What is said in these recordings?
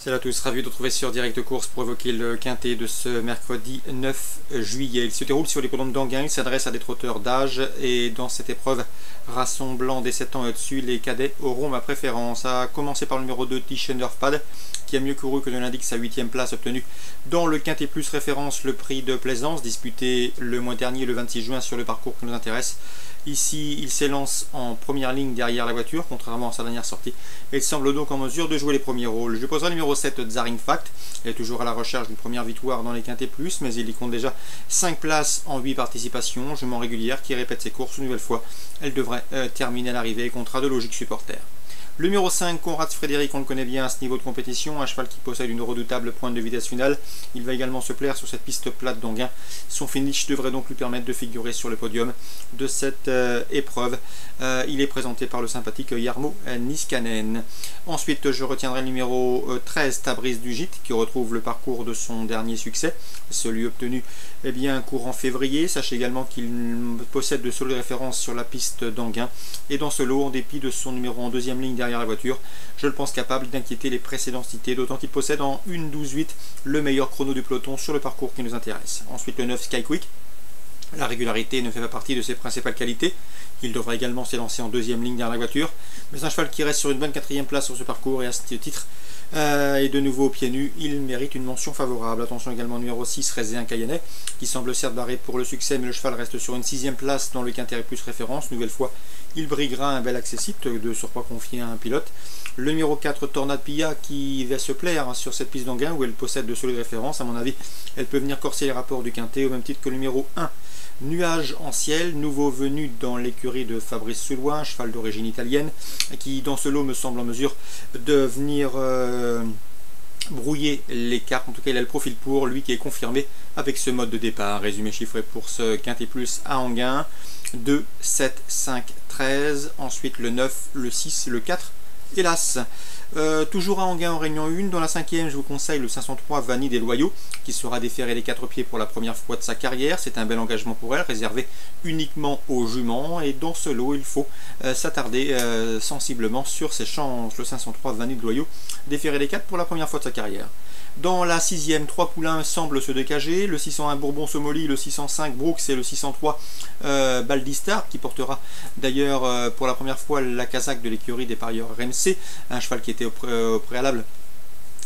Salut à tous, ravi de vous retrouver sur Direct Course pour évoquer le quintet de ce mercredi 9 juillet. Il se déroule sur l'hippodrome d'Anguin, il s'adresse à des trotteurs d'âge et dans cette épreuve rassemblant des 7 ans et au-dessus, les cadets auront ma préférence. À commencer par le numéro 2, Tish Nerfpad, qui a mieux couru que ne l'indique sa 8e place obtenue dans le quintet plus référence, le prix de Plaisance, disputé le mois dernier, le 26 juin, sur le parcours qui nous intéresse. Ici, il s'élance en première ligne derrière la voiture, contrairement à sa dernière sortie, et il semble donc en mesure de jouer les premiers rôles. Je poserai le numéro 7, Zaring Fact. Il est toujours à la recherche d'une première victoire dans les quintets plus, mais il y compte déjà 5 places en 8 participations, jument régulière qui répète ses courses une nouvelle fois. Elle devrait terminer à l'arrivée, contrat de logique supporter. Le numéro 5, Conrad Frédéric, on le connaît bien à ce niveau de compétition, un cheval qui possède une redoutable pointe de vitesse finale. Il va également se plaire sur cette piste plate d'Anguin. Son finish devrait donc lui permettre de figurer sur le podium de cette épreuve. Il est présenté par le sympathique Jarmo Niskanen. Ensuite, je retiendrai le numéro 13, Tabriz du Gite, qui retrouve le parcours de son dernier succès, celui obtenu courant février. Sachez également qu'il possède de solides références sur la piste d'Anguin. Et dans ce lot, en dépit de son numéro en deuxième ligne derrière la voiture, je le pense capable d'inquiéter les précédentes cités, d'autant qu'il possède en 1:12:8 le meilleur chrono du peloton sur le parcours qui nous intéresse. Ensuite, le 9, Sky Quick. La régularité ne fait pas partie de ses principales qualités. Il devra également s'élancer en deuxième ligne derrière la voiture, mais un cheval qui reste sur une bonne 4e place sur ce parcours, et à ce titre, et de nouveau aux pieds nus, il mérite une mention favorable. Attention également au numéro 6, Rézéen Cayennet, qui semble certes barré pour le succès, mais le cheval reste sur une 6e place dans le quintet plus référence. Nouvelle fois, il briguera un bel accessite, de surcroît confié à un pilote. Le numéro 4, Tornade Pilla, qui va se plaire sur cette piste d'Anguin où elle possède de solides références. À mon avis, elle peut venir corser les rapports du quintet, au même titre que le numéro 1, Nuage en ciel, nouveau venu dans l'écurie de Fabrice Soulois, un cheval d'origine italienne, qui dans ce lot me semble en mesure de venir brouiller les cartes. En tout cas, il a le profil pour, lui qui est confirmé avec ce mode de départ. Résumé chiffré pour ce quintet plus à Anguin: 2, 7, 5, 13, ensuite le 9, le 6, le 4, hélas. Toujours à Anguin en réunion 1, dans la 5e, je vous conseille le 503 Vanille des Loyaux, qui sera déféré des 4 pieds pour la première fois de sa carrière. C'est un bel engagement pour elle, réservé uniquement aux juments, et dans ce lot, il faut s'attarder sensiblement sur ses chances. Le 503 Vanille des Loyaux, déféré des 4 pour la première fois de sa carrière. Dans la 6e, 3 poulains semblent se décager, le 601 Bourbon Somoli, le 605 Brooks et le 603 Baldistar, qui portera d'ailleurs pour la première fois la casaque de l'écurie des parieurs RMC, un cheval qui était au préalable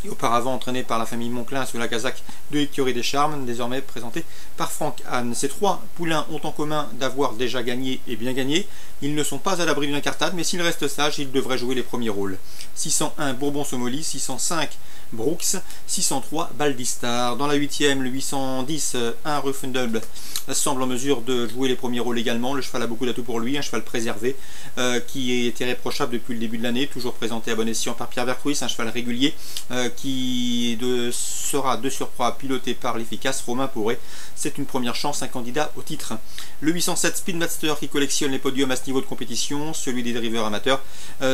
et auparavant entraîné par la famille Monclin sous la casaque de l'écurie des Charmes, désormais présenté par Franck Hahn. Ces 3 poulains ont en commun d'avoir déjà gagné et bien gagné. Ils ne sont pas à l'abri d'une incartade, mais s'ils restent sages, ils devraient jouer les premiers rôles. 601 Bourbon Somoli, 605 Brooks, 603 Baldistar. Dans la 8e, le 810 1 Ruffendub semble en mesure de jouer les premiers rôles également. Le cheval a beaucoup d'atouts pour lui, un cheval préservé qui est irréprochable depuis le début de l'année, toujours présenté à bon escient par Pierre Vercruis, un cheval régulier qui sera de surcroît piloté par l'efficace Romain Poré. C'est une première chance, un candidat au titre. Le 807 Speedmaster, qui collectionne les podiums à ce niveau de compétition, celui des drivers amateurs,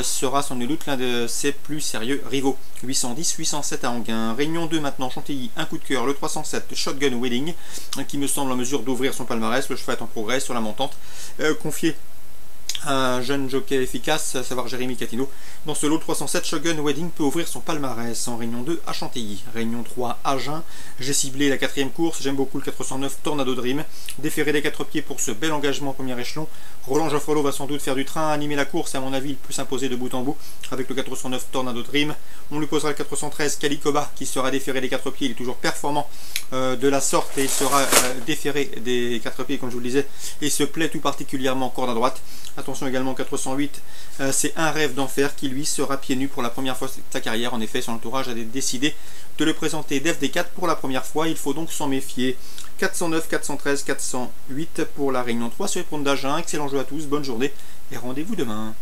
sera sans nul doute l'un de ses plus sérieux rivaux. 810, 807 à Anguin. Réunion 2 maintenant, Chantilly, un coup de cœur, le 307 Shotgun Wedding, qui me semble en mesure d'ouvrir son palmarès. Le cheval est en progrès sur la montante, confié un jeune jockey efficace, à savoir Jérémy Catino. Dans ce lot 307, Shogun Wedding peut ouvrir son palmarès en réunion 2 à Chantilly. Réunion 3 à Agen, j'ai ciblé la 4e course, j'aime beaucoup le 409 Tornado Dream, déféré des 4 pieds pour ce bel engagement au premier échelon. Roland Geoffrelot va sans doute faire du train, animer la course, et à mon avis il peut s'imposer de bout en bout avec le 409 Tornado Dream. On lui posera le 413 Calicoba, qui sera déféré des 4 pieds, il est toujours performant de la sorte, et il sera déféré des 4 pieds comme je vous le disais, et se plaît tout particulièrement corde à droite. Attention également 408, c'est Un rêve d'enfer, qui lui sera pieds nus pour la première fois de sa carrière. En effet, son entourage a décidé de le présenter d'FD4 pour la première fois, il faut donc s'en méfier. 409, 413, 408 pour la réunion 3 sur les pentes d'Agen. Excellent jeu à tous, bonne journée et rendez-vous demain.